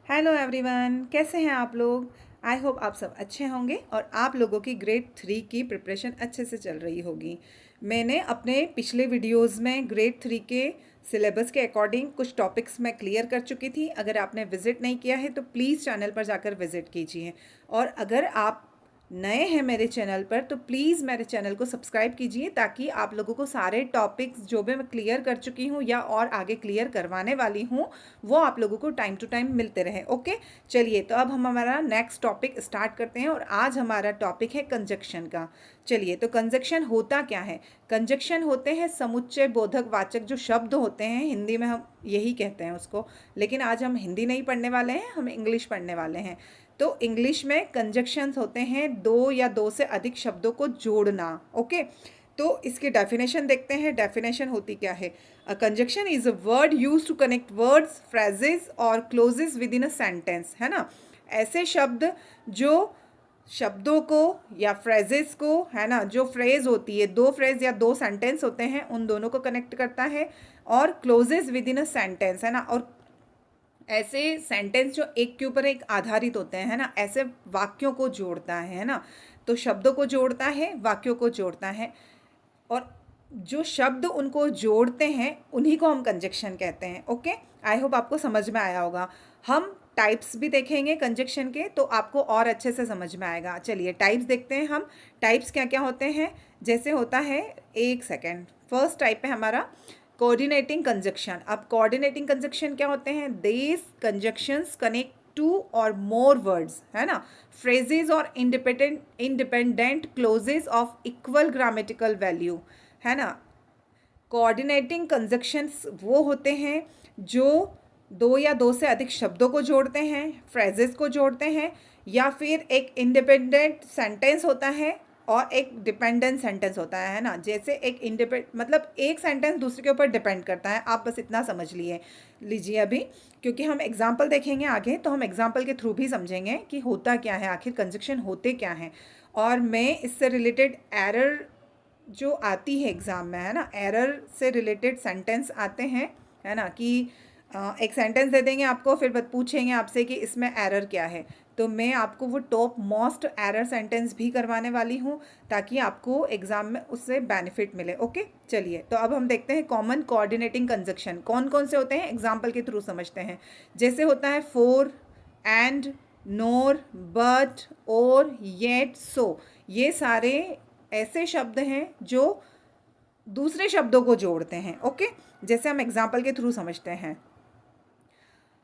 Hello everyone, कैसे हैं आप लोग। आई होप आप सब अच्छे होंगे और आप लोगों की ग्रेड 3 की प्रिपरेशन अच्छे से चल रही होगी। मैंने अपने पिछले वीडियोस में ग्रेड 3 के सिलेबस के अकॉर्डिंग कुछ टॉपिक्स मैं क्लियर कर चुकी थी। अगर आपने विज़िट नहीं किया है तो प्लीज़ चैनल पर जाकर विज़िट कीजिए। और अगर आप नए हैं मेरे चैनल पर तो प्लीज़ मेरे चैनल को सब्सक्राइब कीजिए, ताकि आप लोगों को सारे टॉपिक्स जो भी मैं क्लियर कर चुकी हूँ या और आगे क्लियर करवाने वाली हूँ वो आप लोगों को टाइम टू टाइम मिलते रहे। ओके, चलिए तो अब हम हमारा नेक्स्ट टॉपिक स्टार्ट करते हैं और आज हमारा टॉपिक है कंजक्शन का। चलिए, तो कंजक्शन होता क्या है। कंजक्शन होते हैं समुच्चय बोधक वाचक जो शब्द होते हैं, हिंदी में हम यही कहते हैं उसको, लेकिन आज हम हिंदी नहीं पढ़ने वाले हैं, हम इंग्लिश पढ़ने वाले हैं। तो इंग्लिश में कंजक्शंस होते हैं दो या दो से अधिक शब्दों को जोड़ना। ओके, तो इसकी डेफिनेशन देखते हैं। डेफिनेशन होती क्या है। A conjunction is a word use to connect words, phrases or clauses within a sentence, है ना। ऐसे शब्द जो शब्दों को या फ्रेजेस को, है ना, जो फ्रेज होती है, दो फ्रेज या दो सेंटेंस होते हैं, उन दोनों को कनेक्ट करता है। और clauses within a sentence, है ना, और ऐसे सेंटेंस जो एक के ऊपर एक आधारित होते हैं, है ना, ऐसे वाक्यों को जोड़ता है ना। तो शब्दों को जोड़ता है, वाक्यों को जोड़ता है, और जो शब्द उनको जोड़ते हैं उन्हीं को हम कंजक्शन कहते हैं। ओके, आई होप आपको समझ में आया होगा। हम टाइप्स भी देखेंगे कंजक्शन के, तो आपको और अच्छे से समझ में आएगा। चलिए टाइप्स देखते हैं हम। टाइप्स क्या क्या होते हैं। जैसे होता है, एक सेकेंड, फर्स्ट टाइप है हमारा कोऑर्डिनेटिंग कंजक्शन। अब कोऑर्डिनेटिंग कंजक्शन क्या होते हैं। देस कंजक्शंस कनेक्ट टू और मोर वर्ड्स, है ना, फ्रेजेस और independent clauses of equal grammatical value, है ना। कोऑर्डिनेटिंग कंजक्शंस वो होते हैं जो दो या दो से अधिक शब्दों को जोड़ते हैं, फ्रेजेस को जोड़ते हैं, या फिर एक इंडिपेंडेंट सेंटेंस होता है और एक डिपेंडेंट सेंटेंस होता है ना। जैसे एक मतलब एक सेंटेंस दूसरे के ऊपर डिपेंड करता है। आप बस इतना समझ लीजिए अभी, क्योंकि हम एग्जाम्पल देखेंगे आगे, तो हम एग्जाम्पल के थ्रू भी समझेंगे कि होता क्या है, आखिर कंजक्शन होते क्या हैं। और मैं इससे रिलेटेड एरर जो आती है एग्ज़ाम में, है ना, एरर से रिलेटेड सेंटेंस आते हैं, है ना, कि एक सेंटेंस दे देंगे आपको, फिर पूछेंगे आपसे कि इसमें एरर क्या है। तो मैं आपको वो टॉप मोस्ट एरर सेंटेंस भी करवाने वाली हूँ, ताकि आपको एग्ज़ाम में उससे बेनिफिट मिले। ओके, चलिए तो अब हम देखते हैं कॉमन कोऑर्डिनेटिंग कंजक्शन कौन कौन से होते हैं, एग्जाम्पल के थ्रू समझते हैं। जैसे होता है फोर, एंड, नोर, बट, और, येट, सो। ये सारे ऐसे शब्द हैं जो दूसरे शब्दों को जोड़ते हैं। ओके, जैसे हम एग्जाम्पल के थ्रू समझते हैं।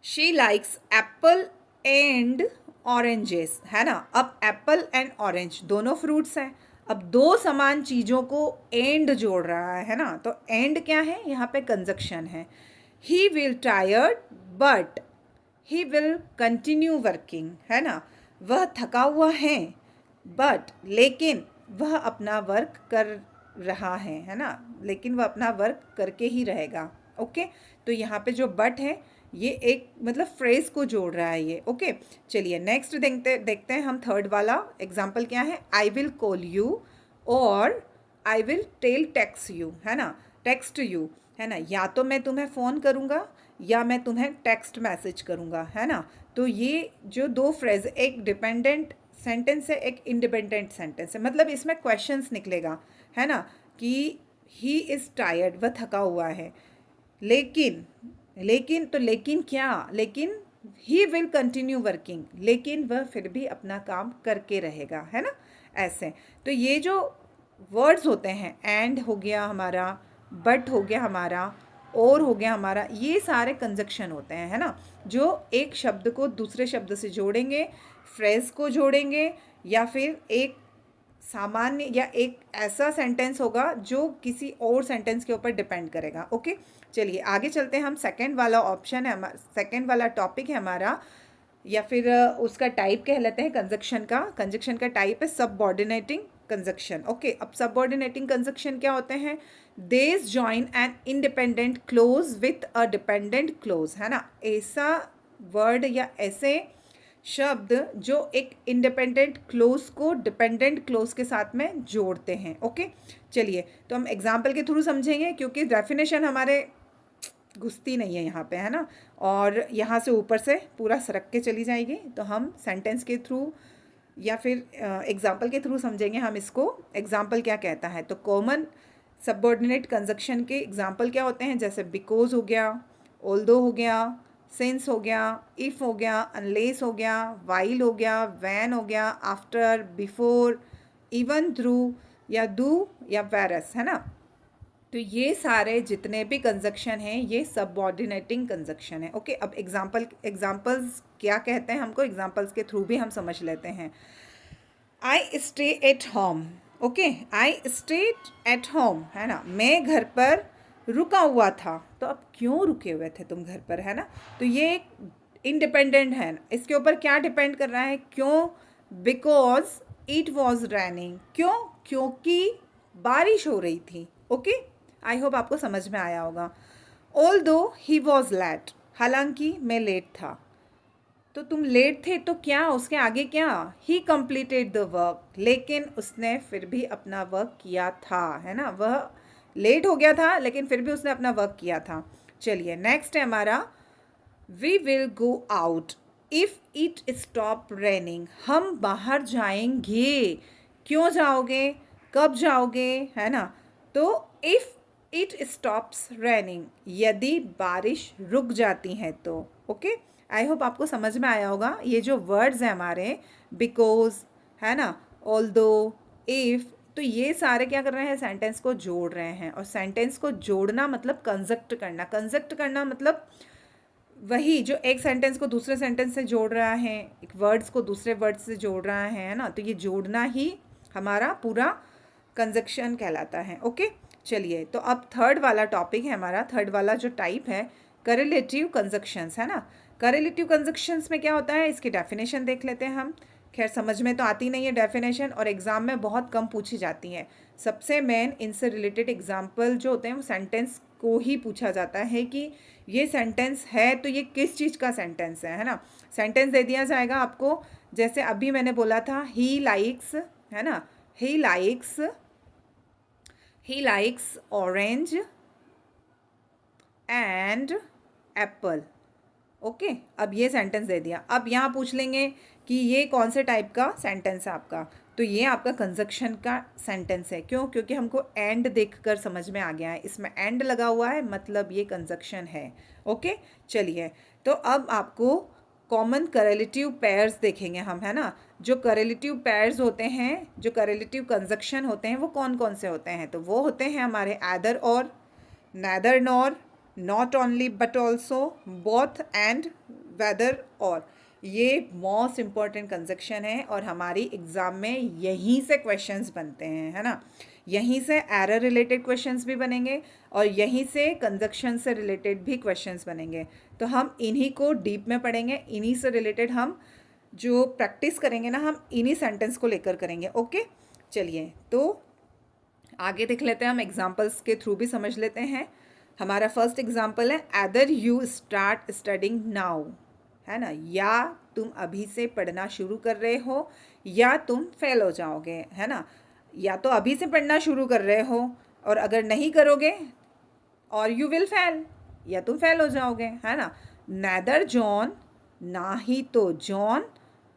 She likes Apple and oranges, है ना। अब एप्पल एंड ऑरेंज दोनों फ्रूट्स हैं। अब दो समान चीज़ों को एंड जोड़ रहा है ना, तो एंड क्या है, यहाँ पे कंजक्शन है। He will tired but he will continue working, है ना। वह थका हुआ है बट, लेकिन वह अपना वर्क कर रहा है ना, लेकिन वह अपना वर्क करके ही रहेगा। ओके, तो यहाँ पे जो बट है ये एक मतलब फ्रेज को जोड़ रहा है ये। ओके, चलिए नेक्स्ट देखते हैं हम थर्ड वाला एग्जाम्पल क्या है। आई विल कॉल यू और आई विल टेक्स्ट यू, है ना, टेक्स्ट यू, है ना। या तो मैं तुम्हें फ़ोन करूँगा या मैं तुम्हें टेक्स्ट मैसेज करूँगा, है ना। तो ये जो दो फ्रेज, एक डिपेंडेंट सेंटेंस है, एक इंडिपेंडेंट सेंटेंस है, मतलब इसमें क्वेश्चंस निकलेगा, है ना, कि ही इज़ टायर्ड, वह थका हुआ है, लेकिन तो लेकिन क्या, लेकिन ही विल कंटिन्यू वर्किंग, लेकिन वह फिर भी अपना काम करके रहेगा, है ना, ऐसे। तो ये जो वर्ड्स होते हैं, एंड हो गया हमारा, बट हो गया हमारा, और हो गया हमारा, ये सारे कंजक्शन होते हैं, है ना, जो एक शब्द को दूसरे शब्द से जोड़ेंगे, फ्रेज को जोड़ेंगे, या फिर एक सामान्य या एक ऐसा सेंटेंस होगा जो किसी और सेंटेंस के ऊपर डिपेंड करेगा। ओके, चलिए आगे चलते हैं हम। सेकंड वाला ऑप्शन है, सेकंड वाला टॉपिक है हमारा, या फिर उसका टाइप कह लेते हैं कंजक्शन का। कंजक्शन का टाइप है सबऑर्डिनेटिंग कंजक्शन। ओके, अब सबऑर्डिनेटिंग कंजक्शन क्या होते हैं। देस join an independent clause with a dependent clause, है ना, ऐसा वर्ड या ऐसे शब्द जो एक इंडिपेंडेंट क्लोज को डिपेंडेंट क्लोज के साथ में जोड़ते हैं। ओके, चलिए तो हम एग्जाम्पल के थ्रू समझेंगे, क्योंकि डेफिनेशन हमारे घुसती नहीं है यहाँ पे, है ना। और यहाँ से ऊपर से पूरा सरक के चली जाएगी। तो हम सेंटेंस के थ्रू या फिर एग्जाम्पल के थ्रू समझेंगे हम इसको। एग्जाम्पल क्या कहता है, तो कॉमन सबऑर्डिनेट कंजक्शन के एग्जाम्पल क्या होते हैं, जैसे बिकॉज हो गया, ऑल्दो हो गया, सिंस हो गया, इफ़ हो गया, अनलेस हो गया, वाइल हो गया, वैन हो गया, आफ्टर, बिफोर, इवन थ्रू या डू या वेरस, है ना। तो ये सारे जितने भी कंजक्शन हैं ये सबऑर्डिनेटिंग कंजक्शन है। ओके, अब एग्जाम्पल्स क्या कहते हैं हमको, एग्जाम्पल्स के थ्रू भी हम समझ लेते हैं। I stay at home. Okay, I stay at home, है ना, मैं घर पर रुका हुआ था। तो अब क्यों रुके हुए थे तुम घर पर, है ना। तो ये एक इंडिपेंडेंट है, इसके ऊपर क्या डिपेंड कर रहा है, क्यों, बिकॉज इट वॉज रैनिंग, क्यों, क्योंकि बारिश हो रही थी। ओके, आई होप आपको समझ में आया होगा। ऑल दो ही वॉज लेट, हालांकि मैं लेट था। तो तुम लेट थे तो क्या, उसके आगे क्या, ही कंप्लीटेड द वर्क, लेकिन उसने फिर भी अपना वर्क किया था, है ना। वह लेट हो गया था लेकिन फिर भी उसने अपना वर्क किया था। चलिए नेक्स्ट है हमारा, we will go out if it stop raining, हम बाहर जाएंगे। क्यों जाओगे, कब जाओगे, है ना। तो इफ़ इट स्टॉप्स रेनिंग, यदि बारिश रुक जाती है तो। ओके, आई होप आपको समझ में आया होगा। ये जो वर्ड्स हैं हमारे, बिकॉज, है ना, ऑल्दो, इफ़, तो ये सारे क्या कर रहे हैं, सेंटेंस को जोड़ रहे हैं। और सेंटेंस को जोड़ना मतलब कंजक्ट करना, कंजक्ट करना मतलब वही जो एक सेंटेंस को दूसरे सेंटेंस से जोड़ रहा है, एक वर्ड्स को दूसरे वर्ड्स से जोड़ रहा है ना। तो ये जोड़ना ही हमारा पूरा कंजक्शन कहलाता है। ओके, चलिए तो अब थर्ड वाला टॉपिक है हमारा, थर्ड वाला जो टाइप है करेलेटिव कंजक्शंस, है ना। करेलेटिव कंजक्शंस में क्या होता है, इसकी डेफिनेशन देख लेते हैं हम। खैर समझ में तो आती नहीं है डेफिनेशन, और एग्ज़ाम में बहुत कम पूछी जाती है। सबसे मेन इनसे रिलेटेड एग्जाम्पल जो होते हैं वो सेंटेंस को ही पूछा जाता है कि ये सेंटेंस है तो ये किस चीज़ का सेंटेंस है ना। सेंटेंस दे दिया जाएगा आपको, जैसे अभी मैंने बोला था ही लाइक्स, है ना, he likes orange and Apple. Okay, अब ये सेंटेंस दे दिया। अब यहाँ पूछ लेंगे कि ये कौन से टाइप का सेंटेंस है आपका, तो ये आपका कंजक्शन का सेंटेंस है। क्यों, क्योंकि हमको एंड देखकर समझ में आ गया है, इसमें एंड लगा हुआ है मतलब ये कंजक्शन है। ओके, चलिए तो अब आपको कॉमन करेलेटिव पेयर्स देखेंगे हम, है ना। जो करेलेटिव पेयर्स होते हैं, जो करेलेटिव कंजक्शन होते हैं वो कौन कौन से होते हैं, तो वो होते हैं हमारे एदर और, neither nor, not only but also, both and, whether और। ये मोस्ट इम्पॉर्टेंट कंजक्शन है और हमारी एग्ज़ाम में यहीं से क्वेश्चंस बनते हैं, है ना। यहीं से एरर रिलेटेड क्वेश्चंस भी बनेंगे और यहीं से कंजक्शन से रिलेटेड भी क्वेश्चंस बनेंगे। तो हम इन्हीं को डीप में पढ़ेंगे, इन्हीं से रिलेटेड हम जो प्रैक्टिस करेंगे ना, हम इन्हीं सेंटेंस को लेकर करेंगे। ओके, चलिए तो आगे देख लेते हैं, हम एग्जाम्पल्स के थ्रू भी समझ लेते हैं। हमारा फर्स्ट एग्जाम्पल है, either you start studying now, है ना, या तुम अभी से पढ़ना शुरू कर रहे हो या तुम फेल हो जाओगे, है ना। या तो अभी से पढ़ना शुरू कर रहे हो और अगर नहीं करोगे और यू विल फेल, या तुम फेल हो जाओगे, है ना। नेदर जॉन, ना ही तो जॉन,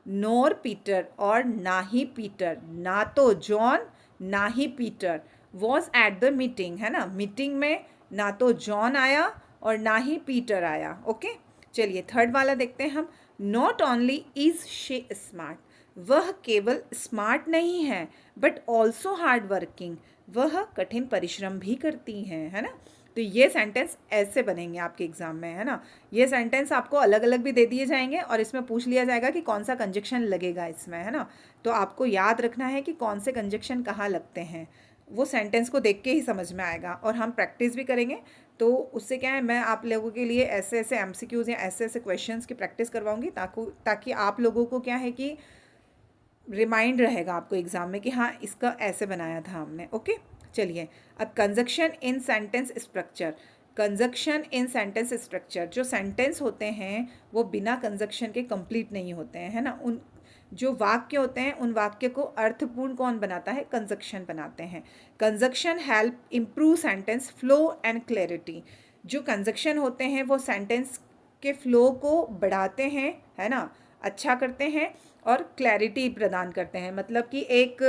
नोर पीटर, और ना ही पीटर, ना तो जॉन ना ही Peter, was at the meeting, है ना। मीटिंग में ना तो जॉन आया और ना ही पीटर आया। ओके, चलिए थर्ड वाला देखते हैं हम। Not only is she smart, वह केवल स्मार्ट नहीं है बट ऑल्सो हार्ड वर्किंग, वह कठिन परिश्रम भी करती हैं, है ना। तो ये सेंटेंस ऐसे बनेंगे आपके एग्जाम में, है ना। ये सेंटेंस आपको अलग अलग भी दे दिए जाएंगे और इसमें पूछ लिया जाएगा कि कौन सा कंजक्शन लगेगा इसमें, है ना। तो आपको याद रखना है कि कौन से कंजक्शन कहाँ लगते हैं, वो सेंटेंस को देख के ही समझ में आएगा। और हम प्रैक्टिस भी करेंगे तो उससे क्या है, मैं आप लोगों के लिए ऐसे ऐसे एमसीक्यूज़ या ऐसे ऐसे क्वेश्चंस की प्रैक्टिस करवाऊंगी ताकि आप लोगों को क्या है कि रिमाइंड रहेगा आपको एग्ज़ाम में कि हाँ इसका ऐसे बनाया था हमने। ओके, चलिए अब कंजक्शन इन सेंटेंस स्ट्रक्चर। कंजक्शन इन सेंटेंस स्ट्रक्चर, जो सेंटेंस होते हैं वो बिना कंजक्शन के कंप्लीट नहीं होते हैं, है ना। उन जो वाक्य होते हैं उन वाक्य को अर्थपूर्ण कौन बनाता है, कंजक्शन बनाते हैं। Conjunction help improve sentence flow and clarity. जो कंजक्शन होते हैं वो सेंटेंस के फ्लो को बढ़ाते हैं, है ना, अच्छा करते हैं और क्लैरिटी प्रदान करते हैं, मतलब कि एक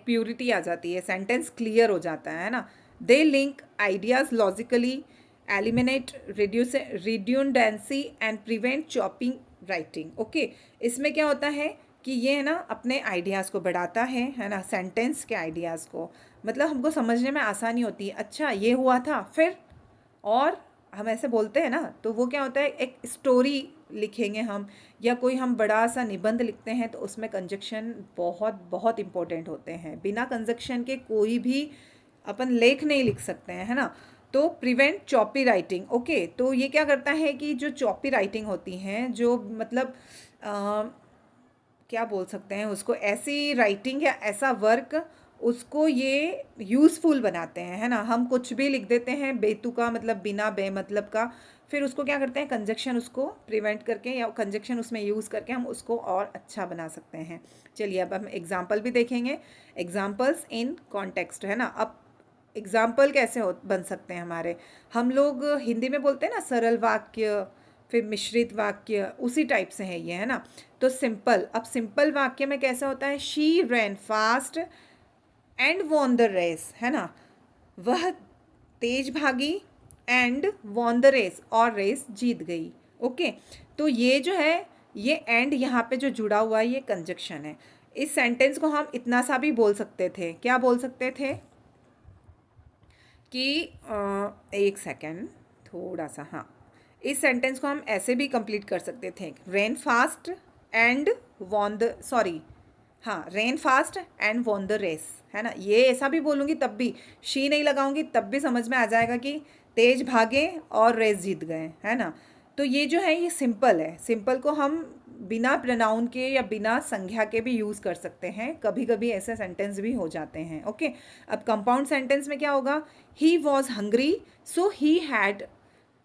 प्योरिटी आ जाती है, सेंटेंस क्लियर हो जाता है ना। They link ideas logically, eliminate reduce redundancy and prevent chopping writing. Okay, इसमें क्या होता है कि ये है ना अपने आइडियाज़ को बढ़ाता है ना, सेंटेंस के आइडियाज़ को, मतलब हमको समझने में आसानी होती है, अच्छा ये हुआ था फिर, और हम ऐसे बोलते हैं ना, तो वो क्या होता है, एक स्टोरी लिखेंगे हम या कोई हम बड़ा सा निबंध लिखते हैं तो उसमें कंजक्शन बहुत बहुत इम्पोर्टेंट होते हैं। बिना कंजक्शन के कोई भी अपन लेख नहीं लिख सकते हैं, है ना। तो प्रिवेंट चॉपी राइटिंग। ओके, तो ये क्या करता है कि जो चॉपी राइटिंग होती हैं, जो मतलब क्या बोल सकते हैं उसको, ऐसी राइटिंग या ऐसा वर्क, उसको ये यूज़फुल बनाते हैं, है ना। हम कुछ भी लिख देते हैं बेतुका, मतलब बिना बेमतलब का, फिर उसको क्या करते हैं, कंजक्शन उसको प्रिवेंट करके या कंजक्शन उसमें यूज़ करके हम उसको और अच्छा बना सकते हैं। चलिए अब हम एग्जाम्पल भी देखेंगे, एग्जाम्पल्स इन कॉन्टेक्स्ट, है ना। अब एग्जाम्पल कैसे हो बन सकते हैं हमारे, हम लोग हिंदी में बोलते हैं ना सरल वाक्य, फिर मिश्रित वाक्य, उसी टाइप से है ये, है ना। तो सिंपल, अब सिंपल वाक्य में कैसा होता है, she ran fast and won the race, है ना, वह तेज भागी एंड वॉन द रेस, और रेस जीत गई। ओके, तो ये जो है, ये एंड यहाँ पे जो जुड़ा हुआ है ये कंजक्शन है। इस सेंटेंस को हम इतना सा भी बोल सकते थे, क्या बोल सकते थे कि एक सेकेंड, थोड़ा सा, हाँ, इस सेंटेंस को हम ऐसे भी कंप्लीट कर सकते थे, ran fast and won the, sorry, हाँ, ran fast and won the race, है ना। ये ऐसा भी बोलूँगी तब भी, शी नहीं लगाऊंगी तब भी समझ में आ जाएगा कि तेज भागे और रेस जीत गए, है ना। तो ये जो है ये सिंपल है, सिंपल को हम बिना प्रोनाउन के या बिना संज्ञा के भी यूज़ कर सकते हैं, कभी कभी ऐसे सेंटेंस भी हो जाते हैं। ओके, अब कंपाउंड सेंटेंस में क्या होगा, he was hungry so he had,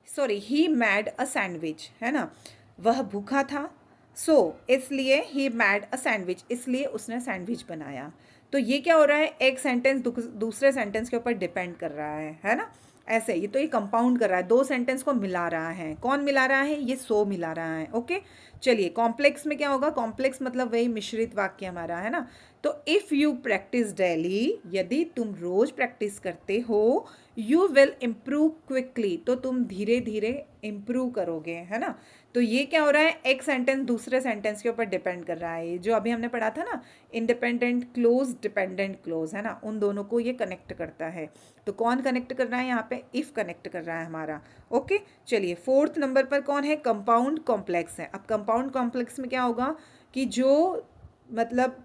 sorry, he mad a sandwich, है ना, वह भूखा था, सो इसलिए ही मैड अ सैंडविच, इसलिए उसने सैंडविच बनाया। तो ये क्या हो रहा है, एक सेंटेंस दूसरे सेंटेंस के ऊपर डिपेंड कर रहा है ना। ऐसे ये तो ये कंपाउंड कर रहा है, दो सेंटेंस को मिला रहा है, कौन मिला रहा है, ये सो मिला रहा है। ओके, चलिए कॉम्प्लेक्स में क्या होगा, कॉम्प्लेक्स मतलब वही मिश्रित वाक्य हमारा, है ना। तो इफ़ यू प्रैक्टिस डेली, यदि तुम रोज प्रैक्टिस करते हो, यू विल इम्प्रूव क्विकली, तो तुम धीरे धीरे इम्प्रूव करोगे, है ना। तो ये क्या हो रहा है, एक सेंटेंस दूसरे सेंटेंस के ऊपर डिपेंड कर रहा है, जो अभी हमने पढ़ा था ना, इंडिपेंडेंट क्लोज, डिपेंडेंट क्लोज, है ना, उन दोनों को ये कनेक्ट करता है। तो कौन कनेक्ट कर रहा है यहाँ पे, इफ़ कनेक्ट कर रहा है हमारा। ओके, चलिए फोर्थ नंबर पर कौन है, कंपाउंड कॉम्प्लेक्स है। अब कंपाउंड कॉम्प्लेक्स में क्या होगा कि जो मतलब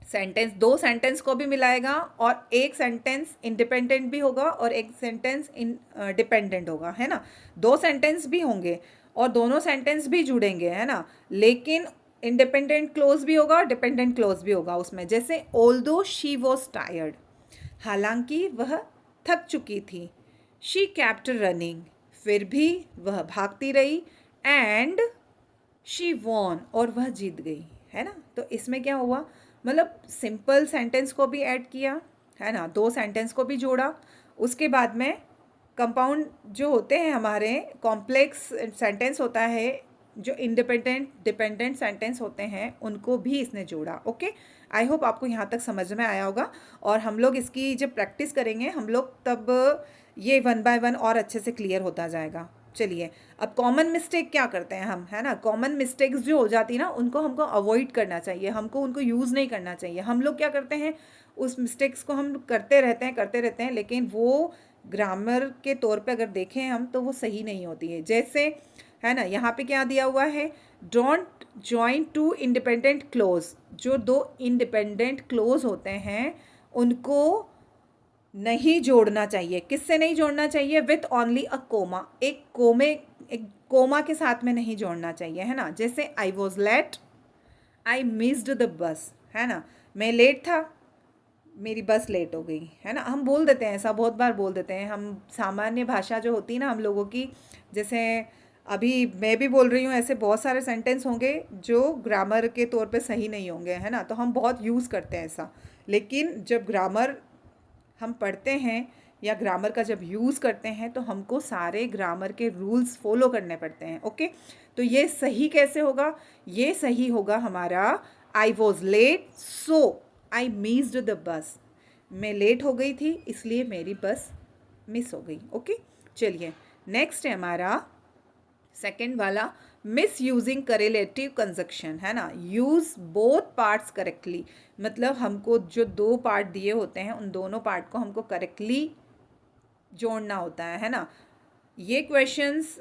सेंटेंस, दो सेंटेंस को भी मिलाएगा और एक सेंटेंस इंडिपेंडेंट भी होगा और एक सेंटेंस डिपेंडेंट होगा, है ना। दो सेंटेंस भी होंगे और दोनों सेंटेंस भी जुड़ेंगे, है ना, लेकिन इंडिपेंडेंट क्लोज भी होगा और डिपेंडेंट क्लोज भी होगा उसमें। जैसे ऑल्दो शी वॉज टायर्ड, हालांकि वह थक चुकी थी, शी केप्ट रनिंग, फिर भी वह भागती रही, एंड शी वॉन, और वह जीत गई, है ना। तो इसमें क्या हुआ, मतलब सिंपल सेंटेंस को भी ऐड किया, है ना, दो सेंटेंस को भी जोड़ा, उसके बाद में कंपाउंड जो होते हैं हमारे, कॉम्प्लेक्स सेंटेंस होता है, जो इंडिपेंडेंट डिपेंडेंट सेंटेंस होते हैं, उनको भी इसने जोड़ा। ओके, आई होप आपको यहाँ तक समझ में आया होगा, और हम लोग इसकी जब प्रैक्टिस करेंगे हम लोग, तब ये वन बाय वन और अच्छे से क्लियर होता जाएगा। चलिए, अब कॉमन मिस्टेक क्या करते हैं हम, है ना, कॉमन मिस्टेक्स जो हो जाती है ना, उनको हमको अवॉइड करना चाहिए, हमको उनको यूज़ नहीं करना चाहिए। हम लोग क्या करते हैं, उस मिस्टेक्स को हम करते रहते हैं, लेकिन वो ग्रामर के तौर पे अगर देखें हम, तो वो सही नहीं होती है। जैसे, है ना, यहाँ पे क्या दिया हुआ है, don't join two independent clause, जो दो इंडिपेंडेंट क्लोज होते हैं उनको नहीं जोड़ना चाहिए। किससे नहीं जोड़ना चाहिए, विथ ओनली अ कोमा, एक कोमा के साथ में नहीं जोड़ना चाहिए, है ना। जैसे I was late, I missed the bus, है ना, मैं लेट था, मेरी बस लेट हो गई, है ना। हम बोल देते हैं ऐसा, बहुत बार बोल देते हैं हम, सामान्य भाषा जो होती है ना हम लोगों की, जैसे अभी मैं भी बोल रही हूँ, ऐसे बहुत सारे सेंटेंस होंगे जो ग्रामर के तौर पे सही नहीं होंगे, है ना, तो हम बहुत यूज़ करते हैं ऐसा। लेकिन जब ग्रामर हम पढ़ते हैं या ग्रामर का जब यूज़ करते हैं तो हमको सारे ग्रामर के रूल्स फॉलो करने पड़ते हैं। ओके, तो ये सही कैसे होगा? ये सही होगा हमारा I was late so I missed the bus. मैं लेट हो गई थी इसलिए मेरी बस मिस हो गई। ओके, चलिए नेक्स्ट है हमारा सेकेंड वाला, मिस यूजिंग करेलेटिव कंजक्शन, है ना। यूज़ बोथ पार्ट्स करेक्टली, मतलब हमको जो दो पार्ट दिए होते हैं उन दोनों पार्ट को हमको करेक्टली जोड़ना होता है ना। ये क्वेश्चंस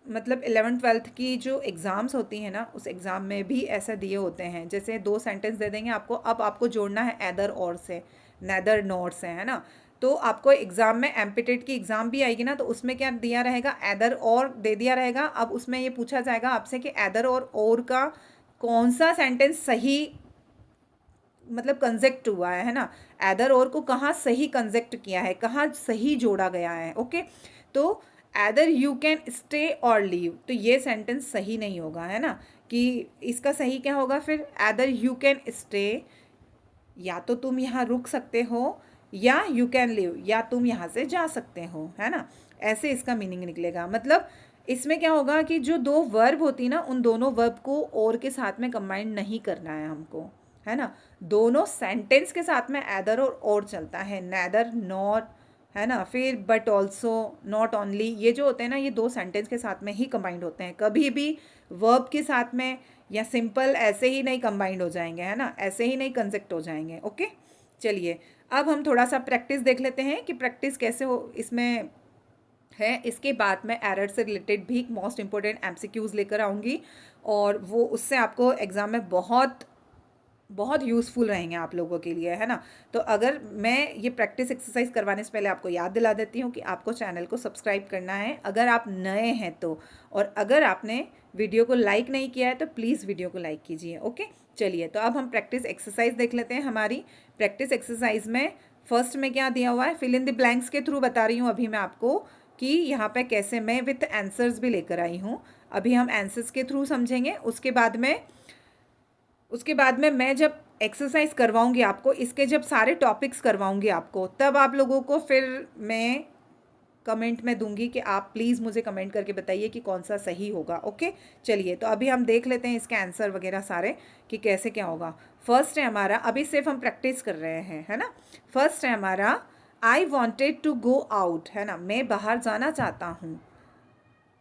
मतलब 11th-12th की जो एग्ज़ाम्स होती हैं ना, उस एग्ज़ाम में भी ऐसा दिए होते हैं। जैसे दो सेंटेंस दे देंगे आपको, अब आपको जोड़ना है एदर और से, नेदर नॉर से, है ना। तो आपको एग्ज़ाम में एमपीटेट की एग्ज़ाम भी आएगी ना, तो उसमें क्या दिया रहेगा? एदर और दे दिया रहेगा। अब उसमें ये पूछा जाएगा आपसे कि एदर और का कौन सा सेंटेंस सही मतलब कंजेक्ट हुआ है ना। एदर और को कहाँ सही कंजेक्ट किया है, कहाँ सही जोड़ा गया है। ओके, तो एदर यू कैन स्टे और लीव, तो ये सेंटेंस सही नहीं होगा, है ना। कि इसका सही क्या होगा फिर? एदर यू कैन स्टे, या तो तुम यहाँ रुक सकते हो, या यू कैन लिव, या तुम यहाँ से जा सकते हो, है ना। ऐसे इसका मीनिंग निकलेगा। मतलब इसमें क्या होगा कि जो दो वर्ब होती ना, उन दोनों वर्ब को और के साथ में कंबाइन नहीं करना है हमको, है ना। दोनों सेंटेंस के साथ में एदर और चलता है, नेदर नॉट, है ना। फिर बट ऑल्सो, नॉट ओनली, ये जो होते हैं ना, ये दो सेंटेंस के साथ में ही कंबाइंड होते हैं। कभी भी वर्ब के साथ में या सिंपल ऐसे ही नहीं कंबाइंड हो जाएंगे, है ना, ऐसे ही नहीं कंजेक्ट हो जाएंगे। ओके, चलिए अब हम थोड़ा सा प्रैक्टिस देख लेते हैं कि प्रैक्टिस कैसे हो इसमें है। इसके बाद मैं एरर से रिलेटेड भी मोस्ट इंपॉर्टेंट एमसीक्यूज़ लेकर आऊँगी, और वो उससे आपको एग्ज़ाम में बहुत बहुत यूज़फुल रहेंगे आप लोगों के लिए, है ना। तो अगर मैं ये प्रैक्टिस एक्सरसाइज करवाने से पहले आपको याद दिला देती हूँ कि आपको चैनल को सब्सक्राइब करना है अगर आप नए हैं तो, और अगर आपने वीडियो को लाइक नहीं किया है तो प्लीज़ वीडियो को लाइक कीजिए। ओके, चलिए तो अब हम प्रैक्टिस एक्सरसाइज देख लेते हैं। हमारी प्रैक्टिस एक्सरसाइज में फर्स्ट में क्या दिया हुआ है, फिल इन द ब्लैंक्स के थ्रू बता रही हूँ अभी मैं आपको कि यहाँ पे कैसे, मैं विथ आंसर्स भी लेकर आई हूँ। अभी हम आंसर्स के थ्रू समझेंगे, उसके बाद में मैं जब एक्सरसाइज करवाऊंगी आपको, इसके जब सारे टॉपिक्स करवाऊंगी आपको, तब आप लोगों को फिर मैं कमेंट में दूंगी कि आप प्लीज़ मुझे कमेंट करके बताइए कि कौन सा सही होगा। ओके, चलिए तो अभी हम देख लेते हैं इसके आंसर वगैरह सारे कि कैसे क्या होगा। फर्स्ट है हमारा, अभी सिर्फ हम प्रैक्टिस कर रहे हैं, है ना। फर्स्ट है हमारा, I wanted to go out, है ना, मैं बाहर जाना चाहता हूँ,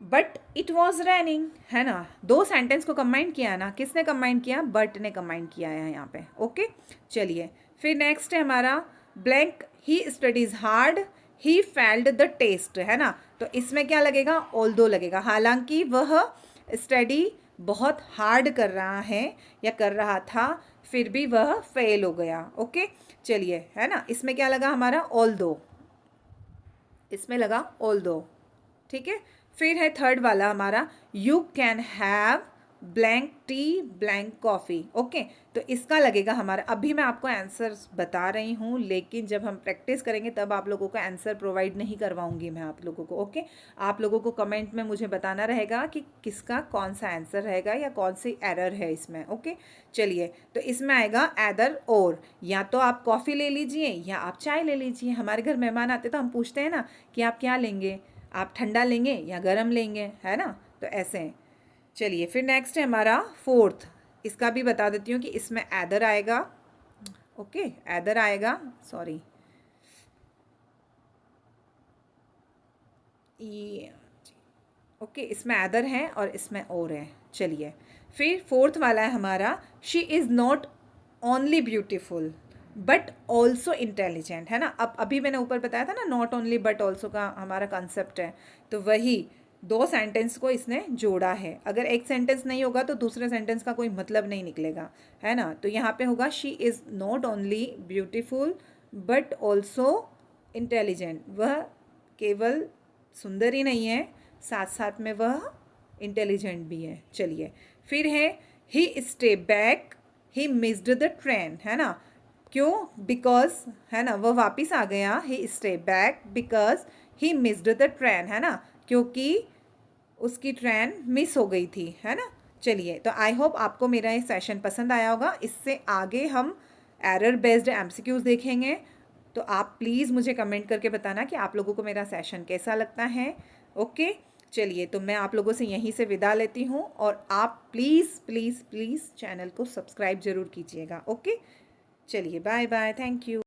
बट इट वॉज रैनिंग, है ना। दो सेंटेंस को कंबाइन किया है ना, किसने कंबाइन किया? बट ने कंबाइन किया है यहाँ पे। ओके, चलिए फिर नेक्स्ट है हमारा, blank he studies hard he failed the test, है ना। तो इसमें क्या लगेगा? ऑल्दो लगेगा, हालांकि वह स्टडी बहुत हार्ड कर रहा है या कर रहा था, फिर भी वह फेल हो गया। ओके, चलिए, है ना, इसमें क्या लगा हमारा? ऑल्दो, इसमें लगा ऑल्दो, ठीक है। फिर है थर्ड वाला हमारा, you can have blank T blank coffee. Okay, तो इसका लगेगा हमारा, अभी मैं आपको आंसर बता रही हूँ, लेकिन जब हम प्रैक्टिस करेंगे तब आप लोगों को आंसर प्रोवाइड नहीं करवाऊंगी मैं आप लोगों को। ओके, आप लोगों को कमेंट में मुझे बताना रहेगा कि किसका कौन सा आंसर रहेगा या कौन सी एरर है इसमें। ओके, चलिए तो इसमें आएगा एदर और, या तो आप कॉफ़ी ले लीजिए या आप चाय ले लीजिए। हमारे घर मेहमान आते तो हम पूछते हैं ना कि आप क्या लेंगे, आप ठंडा लेंगे या गर्म लेंगे, है ना, तो ऐसे हैं। चलिए फिर नेक्स्ट है हमारा फोर्थ, इसका भी बता देती हूँ कि इसमें एदर आएगा। ओके, एदर आएगा, सॉरी ये, ओके, इसमें एदर है और इसमें और है। चलिए फिर फोर्थ वाला है हमारा, she is not only beautiful but also intelligent, है ना। अब अभी मैंने ऊपर बताया था ना, नॉट ओनली बट ऑल्सो का हमारा कंसेप्ट है, तो वही दो सेंटेंस को इसने जोड़ा है। अगर एक सेंटेंस नहीं होगा तो दूसरे सेंटेंस का कोई मतलब नहीं निकलेगा, है ना। तो यहाँ पे होगा, she is not only beautiful but also intelligent, वह केवल सुंदर ही नहीं है, साथ साथ में वह इंटेलिजेंट भी है। चलिए फिर है, he stay back he missed the train, है ना। क्यों? बिकॉज, है ना, वह वापस आ गया, he stay back because he missed the train, है ना, क्योंकि उसकी ट्रेन मिस हो गई थी, है ना। चलिए तो आई होप आपको मेरा ये सेशन पसंद आया होगा। इससे आगे हम एरर बेस्ड एमसीक्यूज देखेंगे तो आप प्लीज़ मुझे कमेंट करके बताना कि आप लोगों को मेरा सेशन कैसा लगता है। ओके, चलिए तो मैं आप लोगों से यहीं से विदा लेती हूँ और आप प्लीज़ प्लीज़ प्लीज़ चैनल को सब्सक्राइब ज़रूर कीजिएगा। ओके, चलिए बाय बाय, थैंक यू।